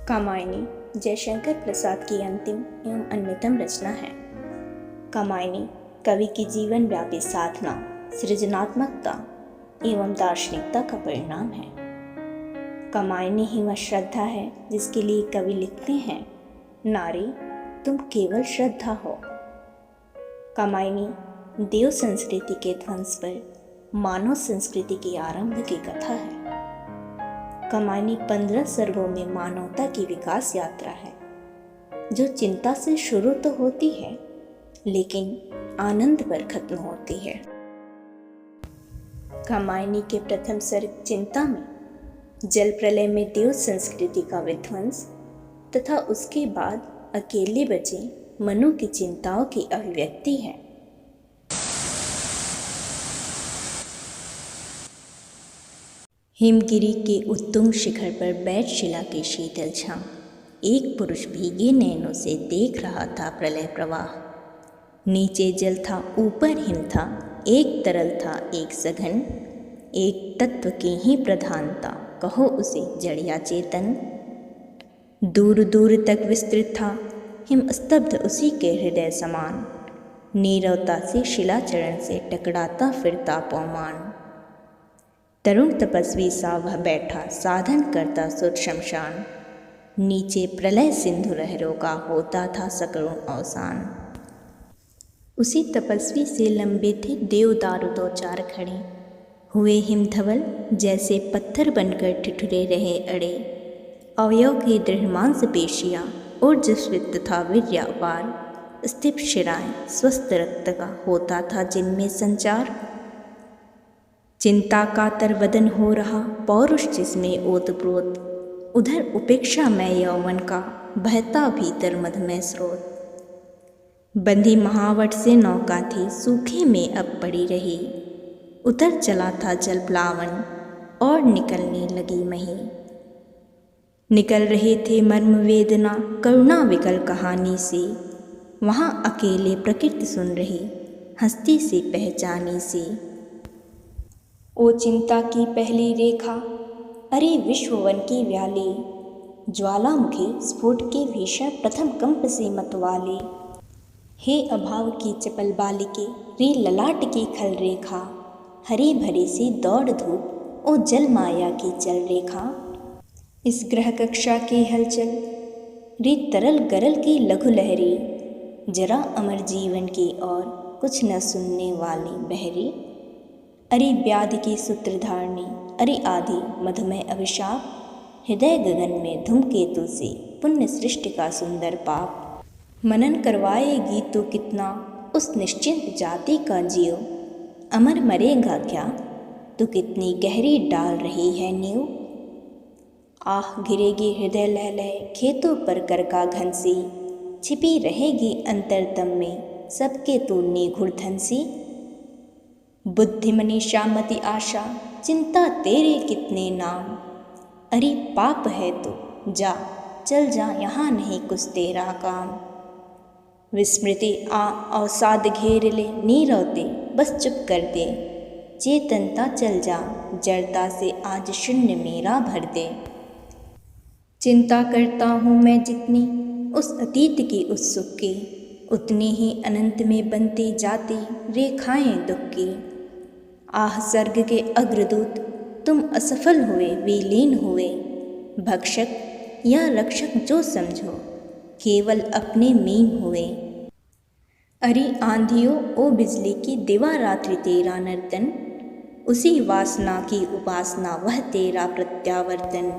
कामायनी जयशंकर प्रसाद की अंतिम एवं अन्यतम रचना है। कामायनी कवि की जीवन व्यापी साधना, सृजनात्मकता एवं दार्शनिकता का परिणाम है। कामायनी ही वह श्रद्धा है जिसके लिए कवि लिखते हैं, नारी तुम केवल श्रद्धा हो। कामायनी देव संस्कृति के ध्वंस पर मानव संस्कृति की आरंभ की कथा है। कामायनी 15 सर्गों में मानवता की विकास यात्रा है, जो चिंता से शुरू तो होती है लेकिन आनंद पर खत्म होती है। कामायनी के प्रथम सर्ग चिंता में जल प्रलय में देव संस्कृति का विध्वंस तथा उसके बाद अकेले बचे मनु की चिंताओं की अभिव्यक्ति है। हिमगिरी के उत्तुंग शिखर पर बैठ शिला की शीतल छांव एक पुरुष भीगे नैनों से देख रहा था प्रलय प्रवाह। नीचे जल था, ऊपर हिम था, एक तरल था एक सघन, एक तत्व की ही प्रधानता, कहो उसे जड़ या चेतन। दूर दूर तक विस्तृत था हिम स्तब्ध उसी के हृदय समान, नीरवता से शिला चरण से टकराता फिरता पौमान। तरुण तपस्वी सा वह बैठा साधन करता सुर शमशान, नीचे प्रलय सिंधु लहरों का होता था सकरुण अवसान। उसी तपस्वी से लंबे थे देवदारू दो चार खड़े, हुए हिमधवल जैसे पत्थर बनकर ठिठुरे रहे अड़े। अवयव की दृढ़ मांसपेशियाँ ऊर्जस्वित तथा वीर्य अपार, स्थिर शिराएं स्वस्थ रक्त का होता था जिनमें संचार। चिंता कातर बदन हो रहा पौरुष जिसमें ओतप्रोत, उधर उपेक्षा में यौवन का बहता भीतर मधुमय स्रोत। बंधी महावट से नौका थी सूखे में अब पड़ी रही, उतर चला था जल प्लावन और निकलने लगी मही। निकल रहे थे मर्म वेदना करुणा विकल कहानी से, वहाँ अकेले प्रकृति सुन रही हस्ती से पहचानी सी। ओ चिंता की पहली रेखा, अरे विश्ववन की व्याली, ज्वालामुखी स्फोट के भीषण प्रथम कंप से मतवाली। हे अभाव की चपल बालिके, रे ललाट की खल रेखा, हरी भरी सी दौड़ धूप ओ जल माया की चल रेखा। इस ग्रह कक्षा की हलचल, रे तरल गरल की लघु लहरी, जरा अमर जीवन की ओर कुछ न सुनने वाली बहरी। अरे व्याधि की सूत्रधारणी, अरे आदि मधुमय अभिशाप, हृदय गगन में धूमकेतु से पुण्य सृष्टि का सुंदर पाप। मनन करवाएगी तो कितना उस निश्चिंत जाति का जियो, अमर मरेगा क्या तो कितनी गहरी डाल रही है नींव। आह गिरेगी हृदय लह लह खेतों पर कर का घन सी, छिपी रहेगी अंतरतम में सबके तो निगूढ़ धन सी। बुद्धि मनीषा मति आशा, चिंता तेरे कितने नाम, अरे पाप है तो जा चल जा यहाँ नहीं कुछ तेरा काम। विस्मृति अवसाद घेर ले नीरवते बस चुप कर दे, चेतनता चल जा जड़ता से आज शून्य मेरा भर दे। चिंता करता हूँ मैं जितनी उस अतीत की उत्सुक की, उतनी ही अनंत में बनती जाती रेखाएं दुख की। आह सर्ग के अग्रदूत तुम असफल हुए विलीन हुए, भक्षक या रक्षक जो समझो केवल अपने मीन हुए। अरे आंधियों ओ बिजली की दिवा रात्रि तेरा नर्तन, उसी वासना की उपासना वह तेरा प्रत्यावर्तन।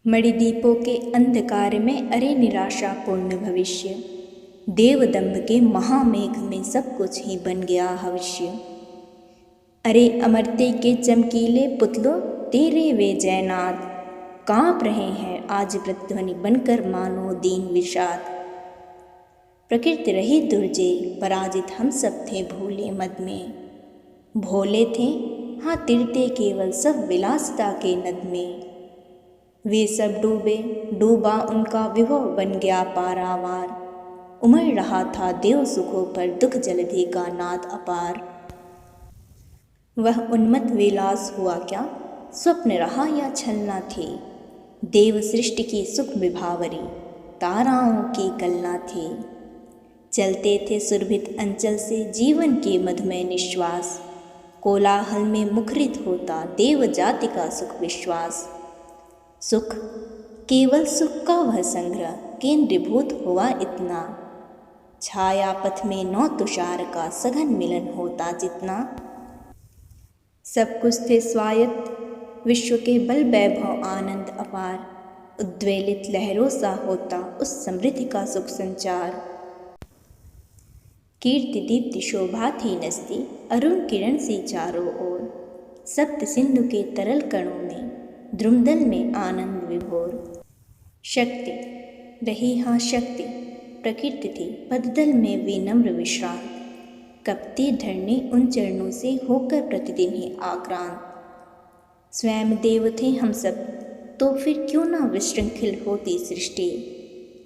मणिदीपों के अंधकार में अरे निराशा पूर्ण भविष्य, देवदम्भ के महामेघ में सब कुछ ही बन गया भविष्य। अरे अमरते के चमकीले पुतलों तेरे वे जयनाद, कांप रहे हैं आज प्रतिध्वनि बनकर मानो दीन विषाद। प्रकृति रही दुर्जय पराजित हम सब थे भूले मद में, भोले थे हाँ तिरते केवल सब विलासिता के नद में। वे सब डूबे डूबा उनका विभव बन गया पारावार, उमड़ रहा था देव सुखों पर दुख जलधि का नाद अपार। वह उन्मत्त विलास हुआ क्या, स्वप्न रहा या छलना थी, देव सृष्टि की सुख विभावरी, ताराओं की कलना थे। चलते थे सुरभित अंचल से जीवन के मधुमय निश्वास, कोलाहल में मुखरित होता देव जाति का सुख विश्वास। सुख केवल सुख का वह संग्रह केंद्रीभूत हुआ इतना, छाया पथ में नौ तुषार का सघन मिलन होता जितना। सब कुछ थे स्वायत्त विश्व के बल वैभव आनंद अपार, उद्वेलित लहरों सा होता उस समृद्धि का सुख संचार। कीर्ति दीप्ति शोभा थी नस्ती अरुण किरण सी चारों ओर, सप्त सिंधु के तरल कणों में द्रुमदल में आनंद विभोर। शक्ति रही हाँ शक्ति प्रकृति थी पददल में विनम्र विश्रांत, कपती धरनी उन चरणों से होकर प्रतिदिन ही आक्रांत। स्वयं देव थे हम सब तो फिर क्यों ना विशृंखल होती सृष्टि,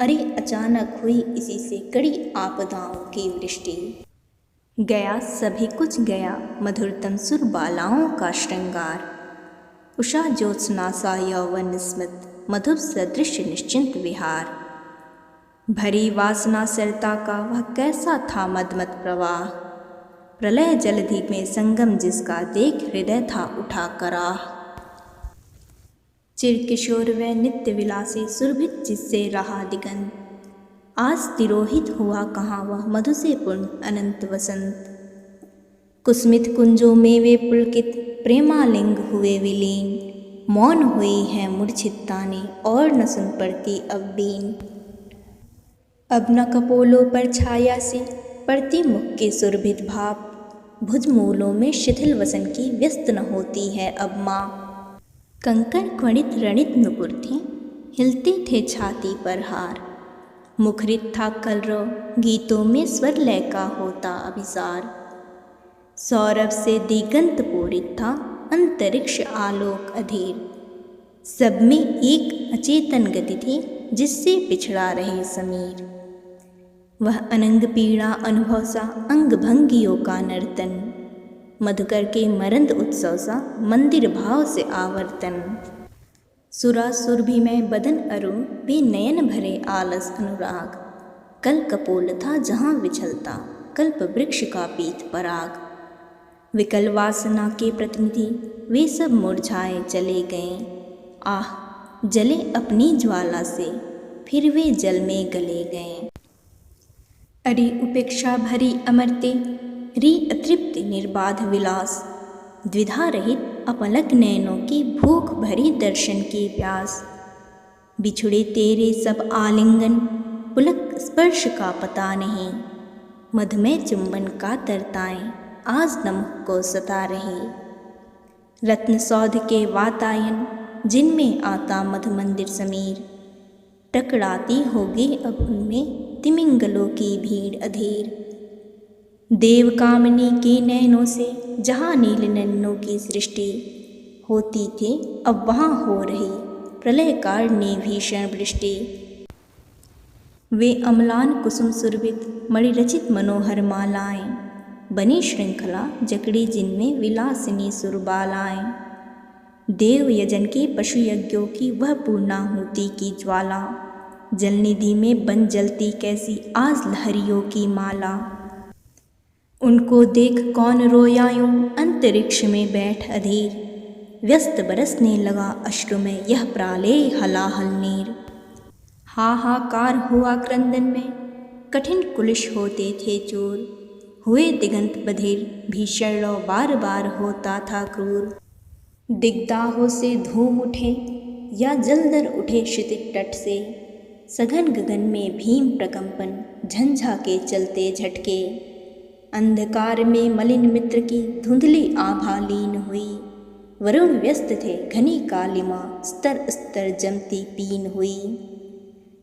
अरे अचानक हुई इसी से कड़ी आपदाओं की वृष्टि। गया सभी कुछ गया मधुरतम सुर बालाओं का श्रृंगार, उषा ज्योत्सना सा यौवन स्मृत मधुर सदृश निश्चिंत विहार। भरी वासना सरता का वह कैसा था मदमत प्रवाह, प्रलय जलधि में संगम जिसका देख हृदय था उठा कराह। चिर किशोर व नित्य विलासी सुरभित जिससे रहा दिगंत, आज तिरोहित हुआ कहाँ वह मधु से पूर्ण अनंत वसंत। कुसमित कुंजों में वे पुलकित प्रेमालिंग हुए विलीन, मौन हुई है मूर्छित ताने और न सुन पड़ती अब बीन। अब न कपोलों पर छाया सी पड़ती मुख के सुरभित भाप, भुजमूलों में शिथिल वसन की व्यस्त न होती है अब माँ। कंकण क्वणित रणित नुपुर थे हिलते थे छाती पर हार, मुखरित था कलरव गीतों में स्वर लय का होता अभिसार। सौरभ से दिगंत पूरित था अंतरिक्ष आलोक अधीर, सब में एक अचेतन गति थी जिससे पिछड़ा रहे समीर। वह अनंग पीड़ा अनुभव सा अंग भंगियों का नर्तन, मधुकर के मरंद उत्सव सा मंदिर भाव से आवर्तन। सुरा सुरभि में बदन अरुण भी नयन भरे आलस अनुराग, कल कपोल था जहाँ विछलता कल्प वृक्ष का पीत पराग। विकल वासना के प्रतिनिधि वे सब मुरझाए चले गए, आह जले अपनी ज्वाला से फिर वे जल में गले गए। अरे उपेक्षा भरी अमरते री अतृप्त निर्बाध विलास, द्विधा रहित अपलक नैनों की भूख भरी दर्शन की प्यास। बिछुड़े तेरे सब आलिंगन पुलक स्पर्श का पता नहीं, मधुमय चुंबन का तरताएं आज नमुख को सता रही। रत्न सौध के वातायन जिनमें आता मधु मंदिर समीर, टकराती होगी अब उनमें तिमिंगलों की भीड़ अधीर। देव कामिनी के नैनों से जहाँ नील नैनों की सृष्टि होती थी अब वहाँ हो रही प्रलयकारिणी भीषण वृष्टि। वे अम्लान कुसुम सुरभित मणिरचित मनोहर मालाएं, बनी श्रृंखला जकड़ी जिनमें विलासिनी सुरबालाएं। देव यजन के पशु यज्ञों की वह पूर्णाहुति की ज्वाला, जलनिधि में बन जलती कैसी आज लहरियों की माला। उनको देख कौन रोया यूं अंतरिक्ष में बैठ अधीर, व्यस्त बरसने लगा अश्रु में यह प्रालेय हलाहल नीर। हाहाकार हुआ क्रंदन में कठिन कुलिश होते थे चूर, हुए दिगंत बधिर भीषण लौ बार बार होता था क्रूर। दिग्दाहों से धूम उठे या जलदर उठे क्षितिज तट से, सघन गगन में भीम प्रकंपन झंझा के चलते झटके। अंधकार में मलिन मित्र की धुंधली आभा लीन हुई, वरुण व्यस्त थे घनी कालिमा स्तर स्तर जमती पीन हुई।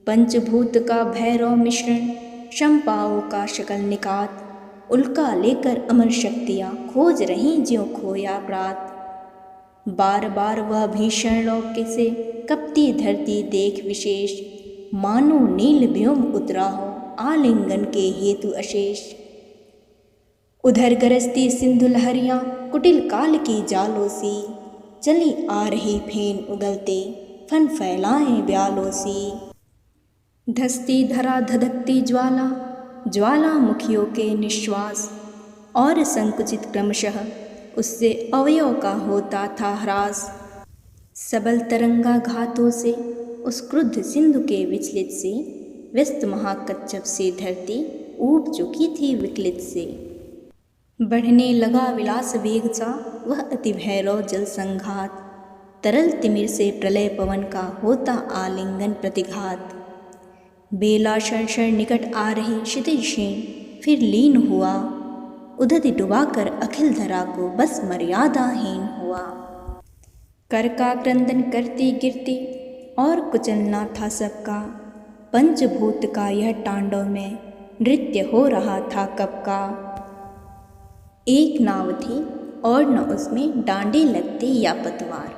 पंचभूत का भैरव मिश्रण शंपाओं का शकल निकात, उल्का लेकर अमर शक्तियाँ खोज रहीं ज्यों खोया प्रात। बार बार वह भीषण लौके से कपती धरती देख विशेष, मानो नील व्योम उतरा हो आलिंगन के हेतु अशेष। उधर गरजती सिंधु लहरियाँ कुटिल काल की जालों सी, चली आ रही फेन उगलते फन फैलाएं व्यालों से। धसती धरा धधकती ज्वाला, ज्वालामुखियों के निश्वास और संकुचित क्रमशः उससे अवयव का होता था ह्रास। सबल तरंगा घातों से उस क्रुद्ध सिंधु के विचलित से व्यस्त महाकच्छप से धरती ऊब चुकी थी विकलित से। बढ़ने लगा विलास वेग सा वह अति भैरव जल संघात, तरल तिमिर से प्रलय पवन का होता आलिंगन प्रतिघात। बेला क्षण क्षण निकट आ रही क्षितिज क्षीण फिर लीन हुआ, उदधि डुबाकर अखिल धरा को बस मर्यादाहीन हुआ। कर का क्रंदन करती गिरती और कुचलना था सबका, पंचभूत का यह तांडव में नृत्य हो रहा था कब का। एक नाव थी और न उसमें डांडे लगते या पतवार,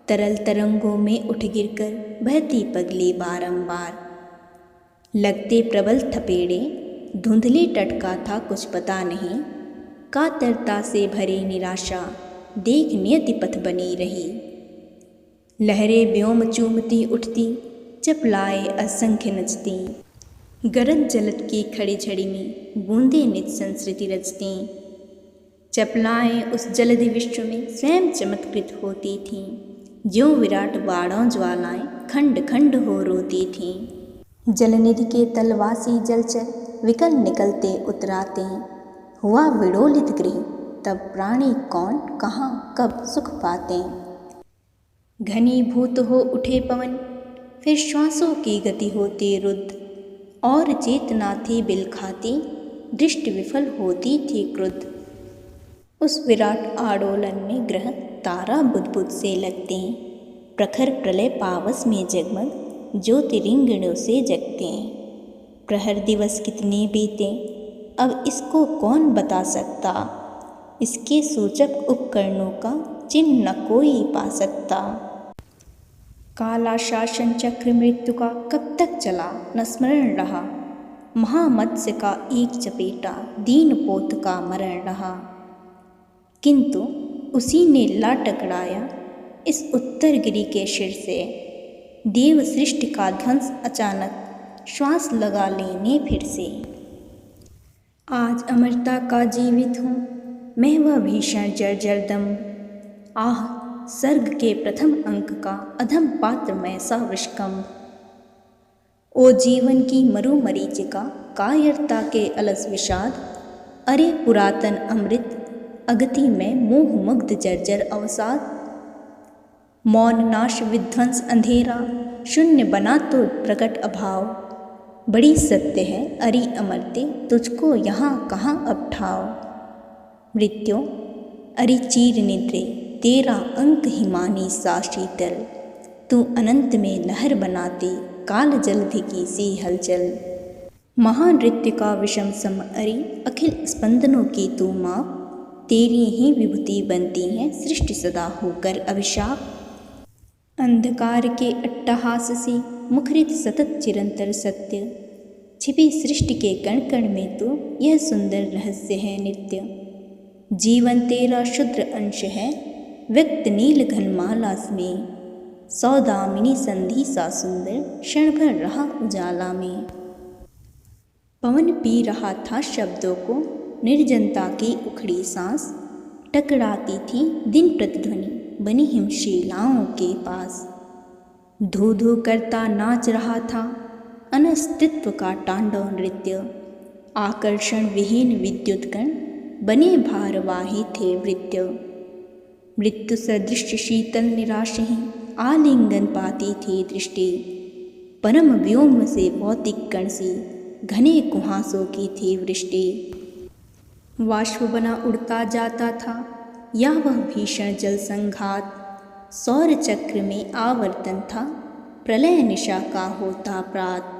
तरल तरंगों में उठ गिरकर बहती पगली बारंबार। लगते प्रबल थपेड़े, धुंधले तट का था कुछ पता नहीं, कातरता से भरी निराशा देख नियति पथ बनी रही। लहरें व्योम चूमती उठती, चपलाए असंख्य नचती, गरज जलद की खड़ी झड़ी में बूंदे नित संस्कृति रचती। चपलाएं उस जलधि विश्व में स्वयं चमत्कृत होती थीं, ज्यों विराट बाणों ज्वालाएं खंड खंड हो रोती थीं। जलनिधि के तलवासी जलचर विकल निकलते उतराते, हुआ विडोलित गृह तब प्राणी कौन कहाँ कब सुख पाते। घनीभूत हो उठे पवन फिर श्वासों की गति होती रुद्ध, और चेतना थी बिल खाती दृष्टि विफल होती थी क्रुद्ध। उस विराट आडोलन में ग्रह तारा बुद्बुद से लगते, प्रखर प्रलय पावस में जगमग ज्योतिरिंगणों से जगते। प्रहर दिवस कितने बीते अब इसको कौन बता सकता, इसके सूचक उपकरणों का चिन्ह न कोई पा सकता। काला शासन चक्र मृत्यु का कब तक चला न स्मरण रहा, महामत्स्य का एक चपेटा दीन पोत का मरण रहा। किंतु उसी ने ला टकराया इस उत्तर गिरि के शिर से, देव सृष्टि का ध्वंस अचानक श्वास लगा लेने फिर से। आज अमरता का जीवित हूँ मैं वह भीषण जर्जर दम, आह सर्ग के प्रथम अंक का अधम पात्र मैं सा विषकंभ। ओ जीवन की मरु मरीचिका कायरता के अलस विषाद, अरे पुरातन अमृत अगति में मोह मुग्ध जर्जर अवसाद। मौन नाश विध्वंस अंधेरा शून्य बना तो प्रकट अभाव, बड़ी सत्य है अरि अमरते तुझको यहाँ कहाँ अब ठाव। मृत्यु अरि चीर निद्रे तेरा अंक हिमानी सा शीतल, तू अनंत में लहर बनाती काल जलधि की सी हलचल। महानृत्य का विषम सम अरि अखिल स्पंदनों की तू माप, तेरी ही विभूति बनती है सृष्टि सदा होकर अभिशाप। अंधकार के अट्टहास से मुखरित सतत चिरंतर सत्य, छिपी सृष्टि के कण कण में तो यह सुंदर रहस्य है नित्य। जीवन तेरा शुद्र अंश है व्यक्त नील घनमाला में, सौदामिनी संधि सा सुंदर क्षण भर रहा उजाला में। पवन पी रहा था शब्दों को निर्जनता की उखड़ी सांस, टकराती थी दिन प्रतिध्वनि बनी हिमशिलाओं के पास। धू धू करता नाच रहा था अनस्तित्व का तांडव नृत्य, आकर्षण विहीन विद्युत कण बने भारवाही थे वृत्य। मृत्यु सदृश शीतल निराशही आलिंगन पाती थी दृष्टि, परम व्योम से भौतिक कण सी घने कुहासों की थी वृष्टि। वाष्प बना उड़ता जाता था या वह भीषण जल संघात, सौर चक्र में आवर्तन था प्रलय निशा का होता प्रात।